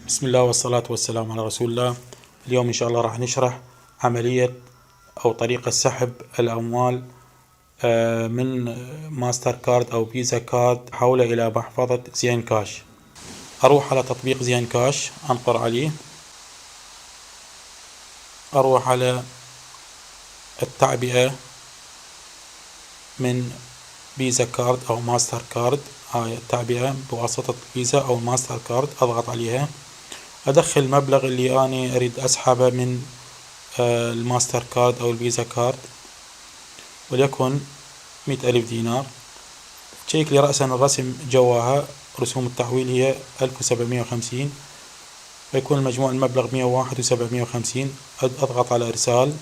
بسم الله والصلاة والسلام على رسول الله. اليوم إن شاء الله راح نشرح عملية أو طريقة سحب الأموال من ماستر كارد أو فيزا كارد حولها إلى محفظة زين كاش. أروح على تطبيق زين كاش، أنقر عليه، أروح على التعبئة من فيزا كارد أو ماستر كارد. هاي التعبئة بواسطة فيزا أو ماستر كارد، أضغط عليها، أدخل المبلغ اللي أنا أريد أسحبه من الماستر كارد أو الفيزا كارد، وليكن 100,000 دينار. تشيك لي رأسا الرسم جواها رسوم التحويل هي 1750، فيكون المجموع المبلغ 101,750. أضغط على إرسال،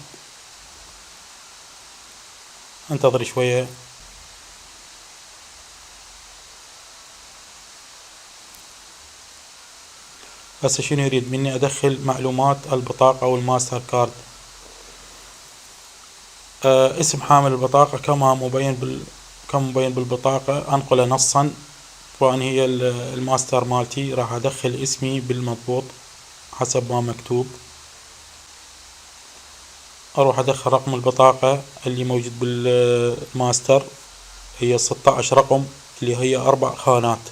انتظر شوية. هسه شنو يريد مني؟ أدخل معلومات البطاقة أو الماستر كارد. اسم حامل البطاقة كما مبين بالبطاقة، أنقله نصا، وأن هي الماستر مالتي راح أدخل اسمي بالمضبوط حسب ما مكتوب. أروح أدخل رقم البطاقة اللي موجود بالماستر، هي 16 رقم اللي هي 4 خانات.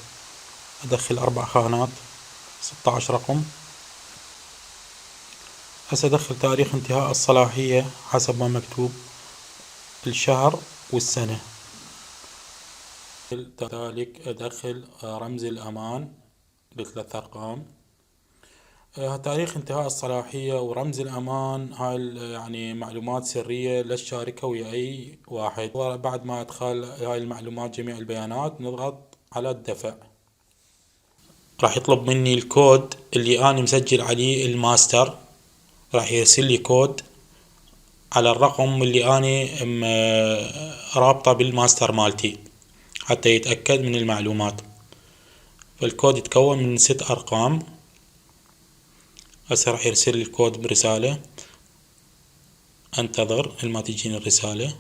أدخل 4 خانات، 16 رقم. هسه أدخل تاريخ انتهاء الصلاحية حسب ما مكتوب، الشهر والسنة. كذلك أدخل رمز الأمان ب3 أرقام. تاريخ انتهاء الصلاحية ورمز الأمان هاي يعني معلومات سرية لا تشاركها ويا أي واحد. بعد ما أدخل هاي المعلومات جميع البيانات، نضغط على الدفع. راح يطلب مني الكود اللي أنا مسجل عليه الماستر، راح يرسل لي كود على الرقم اللي أنا رابطه بالماستر مالتي حتى يتأكد من المعلومات. فالكود يتكون من 6 أرقام. هسه راح يرسل لي الكود برسالة، انتظر لما تجيني الرسالة.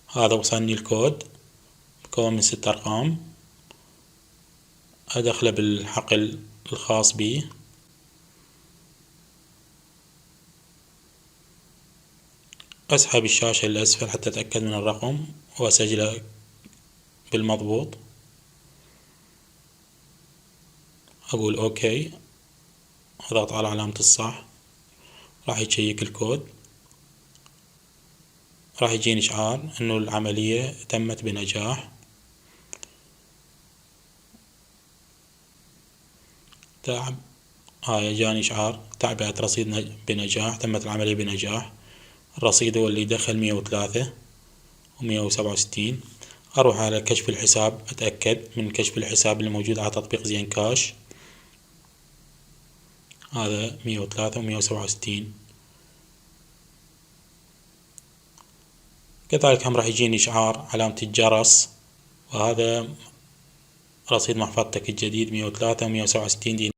هذا وصلني الكود، مكون من 6 أرقام. أدخله بالحقل الخاص بي، أسحب الشاشة للأسفل حتى أتأكد من الرقم وأسجله بالمضبوط. أقول أوكي، أضغط على علامة الصح، راح يشيك الكود، راح يجيني إشعار إنه العملية تمت بنجاح. هاي جاني إشعار تعبئة رصيد بنجاح، تمت العملية بنجاح. الرصيد هو اللي دخل 103 و167. أروح على كشف الحساب، أتأكد من كشف الحساب اللي موجود على تطبيق زين كاش. هذا 103 و167. كذلك هم راح يجيني إشعار علامة الجرس، وهذا رصيد محفظتك الجديد 103 و167 دينار.